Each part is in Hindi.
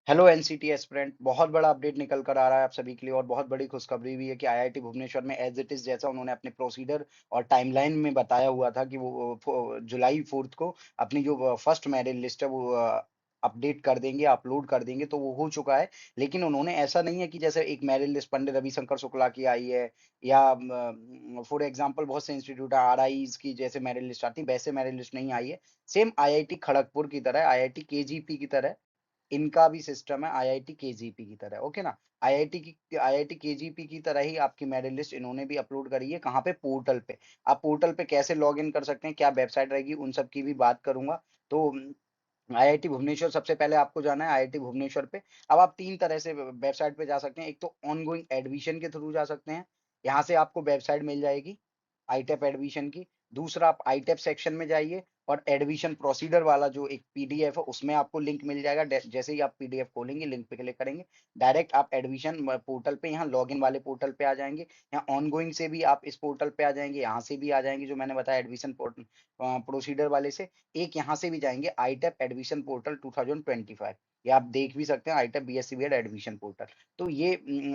हेलो एनसीटी एस्पिरेंट, बहुत बड़ा अपडेट निकल कर आ रहा है आप सभी के लिए और बहुत बड़ी खुशखबरी भी है कि आईआईटी भुवनेश्वर में एज इट इज जैसा उन्होंने अपने प्रोसीजर और टाइमलाइन में बताया हुआ था कि वो जुलाई 4 को अपनी जो फर्स्ट मेरिट लिस्ट है वो अपडेट कर देंगे, अपलोड कर देंगे, तो वो हो चुका है। लेकिन उन्होंने ऐसा नहीं है कि जैसे एक मेरिट लिस्ट पंडित रविशंकर शुक्ला की आई है या फॉर एग्जांपल बहुत से इंस्टीट्यूट आरआईज की जैसे मेरिट लिस्ट आती है, वैसे मेरिट लिस्ट नहीं आई है। सेम आईआईटी खड़गपुर की तरह, आईआईटी केजीपी की तरह इनका भी सिस्टम है आईआईटी केजीपी की तरह, ओके ना? आईआईटी केजीपी की तरह ही आपकी मेरिट लिस्ट इन्होंने भी अपलोड करी है। कहाँ पे? पोर्टल पे। आप पोर्टल पे कैसे लॉग इन कर सकते हैं, क्या वेबसाइट रहेगी, उन सब की भी बात करूंगा। तो आईआईटी भुवनेश्वर सबसे पहले आपको जाना है आईआईटी भुवनेश्वर पे। अब आप 3 तरह से वेबसाइट पे जा सकते हैं। एक तो ऑनगोइंग एडमिशन के थ्रू जा सकते हैं। यहाँ से आपको वेबसाइट मिल जाएगी आईटेप एडमिशन की। दूसरा आप आईटेप सेक्शन में जाइए और एडमिशन प्रोसीडर वाला जो एक पीडीएफ है उसमें आपको लिंक मिल जाएगा। जैसे ही आप पीडीएफ खोलेंगे, लिंक पे क्लिक करेंगे, डायरेक्ट आप एडमिशन पोर्टल पे यहाँ लॉगिन वाले पोर्टल पे आ जाएंगे। यहाँ ऑनगोइंग से भी आप इस पोर्टल पे आ जाएंगे, यहाँ से भी आ जाएंगे जो मैंने बताया एडमिशन पोर्टल प्रोसीडर वाले से। एक यहाँ से भी जाएंगे आईटेप एडमिशन पोर्टल 2025। ये आप देख भी सकते हैं आईटेप बीएससी बीएड एडमिशन पोर्टल। तो ये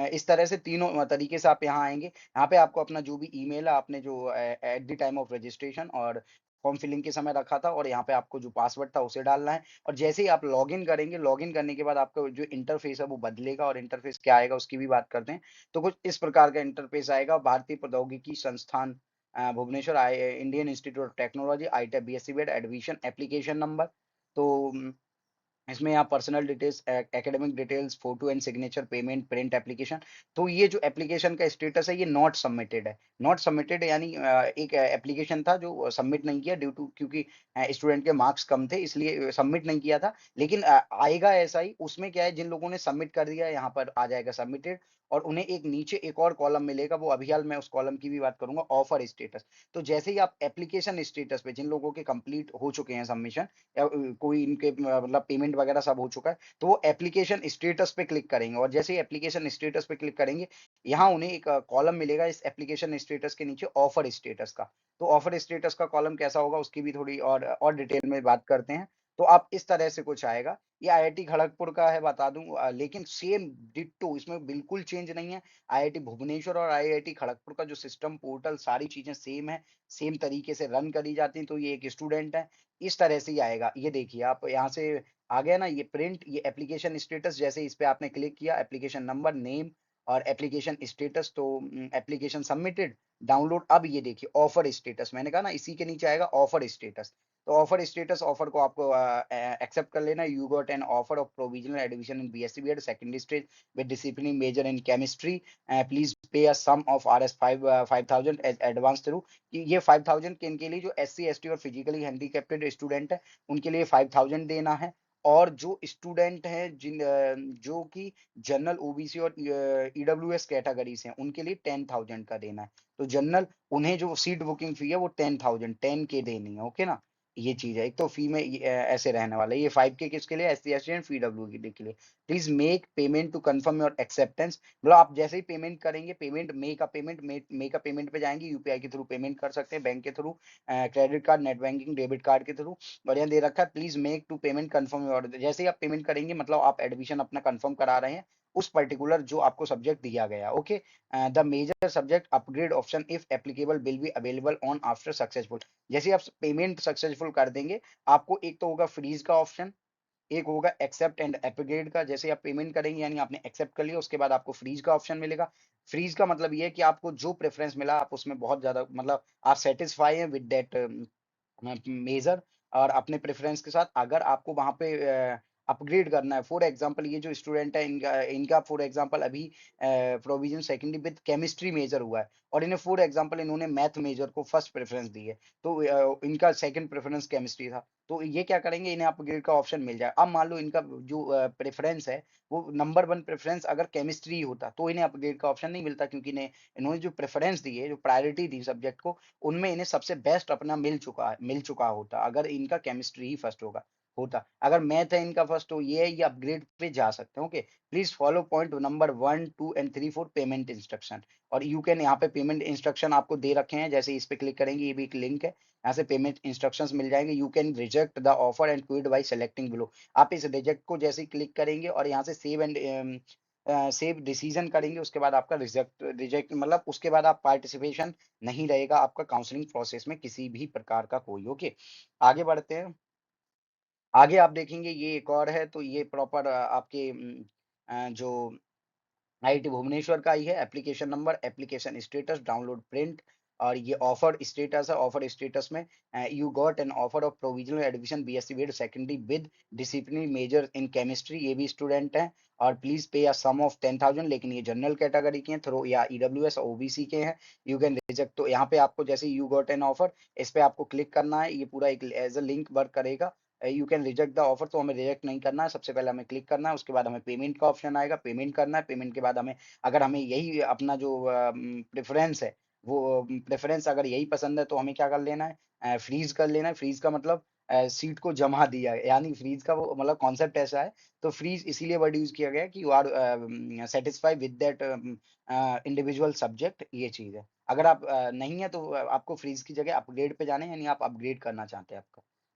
इस तरह से तीनों तरीके से आप यहाँ आएंगे। यहाँ पे आपको अपना जो भी ईमेल है आपने जो at the time of registration और फॉर्म फिलिंग के समय रखा था, और यहाँ पे आपको जो पासवर्ड था उसे डालना है। और जैसे ही आप लॉगिन करेंगे, लॉगिन करने के बाद आपका जो इंटरफेस है वो बदलेगा, और इंटरफेस क्या आएगा उसकी भी बात करते हैं। तो कुछ इस प्रकार का इंटरफेस आएगा। भारतीय प्रौद्योगिकी संस्थान Bhubaneswar, Indian Institute of Technology, ITEP BSc BEd admission application number. तो इसमें यहाँ personal details, academic details, photo and signature, payment, print application. तो ये जो एप्लीकेशन का स्टेटस है ये नॉट सबमिटेड है। नॉट सबमिटेड यानी एक एप्लीकेशन था जो सबमिट नहीं किया ड्यू टू, क्योंकि स्टूडेंट के मार्क्स कम थे इसलिए सबमिट नहीं किया था। लेकिन आएगा ऐसा ही। उसमें क्या है, जिन लोगों ने सबमिट कर दिया है यहाँ पर आ जाएगा सबमिटेड, और उन्हें एक नीचे एक और कॉलम मिलेगा, वो अभी हाल मैं उस कॉलम की भी बात करूंगा, ऑफर स्टेटस। तो जैसे ही आप एप्लीकेशन स्टेटस पे, जिन लोगों के कंप्लीट हो चुके हैं सबमिशन या कोई इनके मतलब पेमेंट वगैरह सब हो चुका है, तो वो एप्लीकेशन स्टेटस पे क्लिक करेंगे, और जैसे ही एप्लीकेशन स्टेटस पे क्लिक करेंगे, यहाँ उन्हें एक कॉलम मिलेगा इस एप्लीकेशन स्टेटस के नीचे ऑफर स्टेटस का। तो ऑफर स्टेटस का कॉलम कैसा होगा उसकी भी थोड़ी और डिटेल में बात करते हैं। तो आप इस तरह से कुछ आएगा। ये आईआईटी खड़गपुर का है बता दूं, लेकिन सेम डिट्टो, इसमें बिल्कुल चेंज नहीं है। आईआईटी भुवनेश्वर और आईआईटी खड़गपुर का जो सिस्टम, पोर्टल, सारी चीजें सेम है, सेम तरीके से रन करी जाती हैं। तो ये एक स्टूडेंट है, इस तरह से ही आएगा। ये देखिए आप यहाँ से आ गया ना, ये प्रिंट, ये एप्लीकेशन स्टेटस। जैसे इस पे आपने क्लिक किया, एप्लीकेशन नंबर, नेम और एप्लीकेशन स्टेटस, तो एप्लीकेशन सबमिटेड, डाउनलोड। अब ये देखिए ऑफर स्टेटस, मैंने कहा ना इसी के नीचे आएगा ऑफर स्टेटस। तो ऑफर स्टेटस, ऑफर को आपको एक्सेप्ट कर लेना। You got an offer of provisional admission in BSc BEd secondary stage with discipline major in chemistry. Please pay a sum of RS 5000 as advance through. ये 5000 किनके लिए? जो एससी एसटी और फिजिकली हैंडीकैप्टेड स्टूडेंट है उनके लिए 5000 देना है। और जो स्टूडेंट हैं जो कि जनरल, ओबीसी और ईडब्ल्यूएस कैटेगरी से हैं उनके लिए 10,000 का देना है। तो जनरल, उन्हें जो सीट बुकिंग फी है वो 10,000 10 के देनी है, ओके ना? ये चीज है। एक तो फी में ऐसे रहने वाला है। ये 5 के किसके लिए? S C S T and PW के लिए। Please make payment to confirm your acceptance. मतलब आप जैसे ही पेमेंट करेंगे, पेमेंट, मेक अ पेमेंट पे जाएंगे, यूपीआई के थ्रू पेमेंट कर सकते हैं, बैंक के through, credit card, net banking, debit card के थ्रू। और यहाँ दे रखा है please make to payment confirm your. जैसे ही आप पेमेंट करेंगे मतलब आप एडमिशन अपना कंफर्म करा रहे हैं उस पर्टिकुलर जो आपको सब्जेक्ट दिया गया, okay. The major subject upgrade option if applicable will be available on after successful. जैसे आप पेमेंट सक्सेसफुल कर देंगे, आपको एक तो होगा फ्रीज का ऑप्शन, एक होगा एक्सेप्ट एंड अपग्रेड का। जैसे आप पेमेंट करेंगे यानी आपने एक्सेप्ट कर लिया, उसके बाद आपको फ्रीज का ऑप्शन मिलेगा। फ्रीज का मतलब ये है कि आपको जो प्रेफरेंस मिला आप उसमें बहुत ज्यादा, मतलब आप सेटिस्फाई हैं विद दैट मेजर और अपने प्रेफरेंस के साथ। अगर आपको वहां पे अपग्रेड करना है, फॉर एग्जांपल ये जो स्टूडेंट है इनका इनका फॉर एग्जांपल अभी provision secondary with chemistry major हुआ है, और इन्हें फॉर एग्जांपल इन्होंने मैथ मेजर को फर्स्ट प्रेफरेंस दी है, तो इनका सेकंड प्रेफरेंस केमिस्ट्री था। तो ये क्या करेंगे, इन्हें अपग्रेड का ऑप्शन मिल जाए। अब मान लो इनका जो प्रेफरेंस है वो नंबर 1 प्रेफरेंस अगर केमिस्ट्री होता तो इन्हें अपग्रेड का ऑप्शन नहीं मिलता, क्योंकि इन्हें इन्होंने जो प्रेफरेंस दी है, जो प्रायोरिटी दी सब्जेक्ट को, उनमें इन्हें सबसे बेस्ट अपना मिल चुका होता अगर इनका केमिस्ट्री ही फर्स्ट होगा। होता। अगर मैथ है इनका फर्स्ट तो ये है, ये अपग्रेड पे जा सकते हैं, okay. Please follow point number 1, 2 and 3, 4 payment instruction और यू कैन यहाँ पे पेमेंट इंस्ट्रक्शन आपको दे रखे हैं, जैसे इस पे क्लिक करेंगे, ये भी एक लिंक है, यहाँ से पेमेंट इंस्ट्रक्शंस मिल जाएँगे। You can reject the offer and quit bye selecting below. आप इस रिजेक्ट को जैसे ही क्लिक करेंगे और यहाँ से सेव डिसीजन करेंगे, उसके बाद आपका रिजेक्ट रिजेक्ट मतलब उसके बाद आप पार्टिसिपेशन नहीं रहेगा आपका काउंसलिंग प्रोसेस में किसी भी प्रकार का कोई, ओके। आगे बढ़ते हैं। आगे आप देखेंगे ये एक और है, तो ये प्रॉपर आपके जो आईआईटी भुवनेश्वर का ही है, application number, application status, download print और ये ऑफर स्टेटस है। ऑफर स्टेटस में you got an offer of provisional admission BSc BEd secondary with disciplinary major in chemistry, ये भी स्टूडेंट हैं और please pay a sum of 10,000, लेकिन ये जनरल कैटेगरी के हैं थ्रो या ईडब्ल्यूएस ओबीसी के हैं। यू कैन रिजेक्ट, तो यहाँ पे आपको जैसे यू गॉट एन ऑफर, इस पे आपको क्लिक करना है, ये पूरा एक एज अ लिंक वर्क करेगा। You can reject the offer, तो हमें रिजेक्ट नहीं करना है, सबसे पहले हमें क्लिक करना है, उसके बाद हमें पेमेंट का ऑप्शन आएगा, पेमेंट करना है, पेमेंट के बाद हमें अगर हमें यही अपना जो प्रेफ़रेंस है, वो प्रेफ़रेंस अगर यही पसंद है तो हमें क्या कर लेना है, फ्रीज़ कर लेना है। फ्रीज़ का मतलब सीट को जमा दिया है, यानी फ्रीज़ का वो मतलब कॉन्सेप्ट ऐसा है, तो फ्रीज़ इसीलिए वर्ड यूज़ किया गया है कि you are satisfied with that individual subject, ये चीज़ है। अगर आप नहीं है तो आपको फ्रीज़ की जगह अपग्रेड पे जाना है, यानी आप अपग्रेड करना चाहते हैं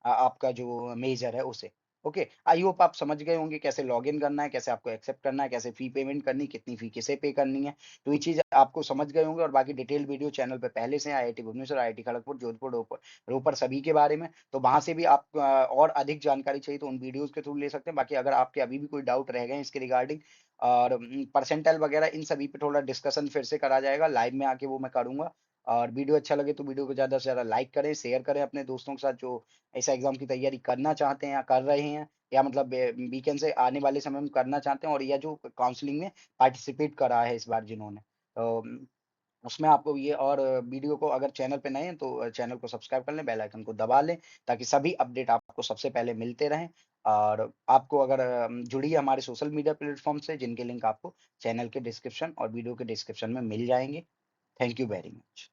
आपका जो मेजर है उसे। ओके, आई होप आप समझ गए होंगे कैसे लॉगिन करना है, कैसे आपको एक्सेप्ट करना है, कैसे फी पेमेंट करनी है, कितनी फी किसे पे करनी है। तो ये चीज़ आपको समझ गए होंगे और बाकी डिटेल वीडियो चैनल पे पहले से है, आईआईटी भुवनेश्वर, आईआईटी खड़गपुर, जोधपुर, रोपर सभी के बारे में। तो वहाँ से भी आप और अधिक जानकारी चाहिए तो उन वीडियोज़ के थ्रू ले सकते हैं। बाकी अगर आपके अभी भी कोई डाउट रह गए हैं इसके रिगार्डिंग और परसेंटाइल वगैरह इन सभी पे थोड़ा डिस्कशन फिर से करा जाएगा, लाइव में आके वो मैं करूँगा। और वीडियो अच्छा लगे तो वीडियो को ज़्यादा से ज़्यादा लाइक करें, शेयर करें अपने दोस्तों के साथ जो ऐसा एग्ज़ाम की तैयारी करना चाहते हैं या कर रहे हैं। या मतलब वीकेंड से आने वाले समय में करना चाहते हैं और या जो काउंसलिंग में पार्टिसिपेट करा है इस बार जिन्होंने। उसमें आपको ये और वीडियो को अगर चैनल पे नए हैं तो चैनल को सब्सक्राइब कर लें, बेल आइकन को दबा लें ताकि सभी अपडेट आपको सबसे पहले मिलते रहें। और आपको अगर जुड़िए हमारे सोशल मीडिया प्लेटफ़ॉर्म से जिनके लिंक आपको चैनल के डिस्क्रिप्शन और वीडियो के डिस्क्रिप्शन में मिल जाएँगे। Thank you very much.